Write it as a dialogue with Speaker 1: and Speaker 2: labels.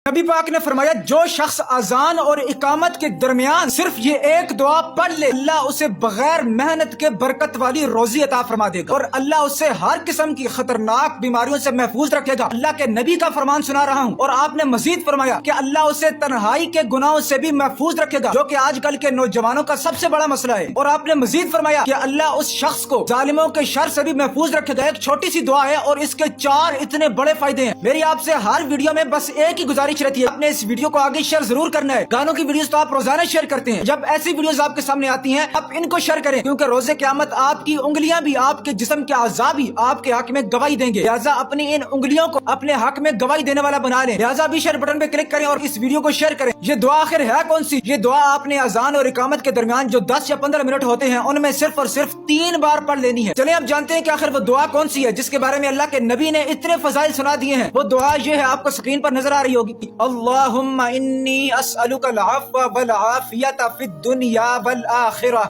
Speaker 1: نبی پاک نے فرمایا جو شخص اذان اور اقامت کے درمیان صرف یہ ایک دعا پڑھ لے اللہ اسے بغیر محنت کے برکت والی روزی عطا فرما دے گا اور اللہ اسے ہر قسم کی خطرناک بیماریوں سے محفوظ رکھے گا۔ اللہ کے نبی کا فرمان سنا رہا ہوں اور آپ نے مزید فرمایا کہ اللہ اسے تنہائی کے گناہوں سے بھی محفوظ رکھے گا جو کہ آج کل کے نوجوانوں کا سب سے بڑا مسئلہ ہے، اور آپ نے مزید فرمایا کہ اللہ اس شخص کو ظالموں کے شر سے بھی محفوظ رکھے گا۔ ایک چھوٹی سی دعا ہے اور اس کے 4 اتنے بڑے فائدے ہیں۔ میری آپ سے ہر ویڈیو میں بس ایک ہی گزارش رہتی ہے، آپ نے اس ویڈیو کو آگے شیئر ضرور کرنا ہے۔ گانوں کی ویڈیوز تو آپ روزانہ شیئر کرتے ہیں، جب ایسی ویڈیوز آپ کے سامنے آتی ہیں آپ ان کو شیئر کریں، کیونکہ روز قیامت آپ کی انگلیاں بھی آپ کے جسم کے اعضاء بھی آپ کے حق میں گواہی دیں گے، لہٰذا اپنی ان انگلیوں کو اپنے حق میں گواہی دینے والا بنا لیں۔ لہٰذا بھی شیئر بٹن پہ کلک کریں اور اس ویڈیو کو شیئر کریں۔ یہ دعا آخر ہے کون سی؟ یہ دعا آپ نے اذان اور اقامت کے درمیان جو 10 یا 15 منٹ ہوتے ہیں ان میں صرف اور صرف 3 بار پڑھ لینی ہے۔ چلیں اب جانتے ہیں کہ آخر وہ دعا کون سی ہے جس کے بارے میں اللہ کے نبی نے اتنے فضائل سنا دیے ہیں۔ وہ دعا یہ ہے، آپ کو اسکرین پر نظر آ رہی ہوگی، اللہم انی اسألک العفو والعافیت فی الدنیا والآخرہ۔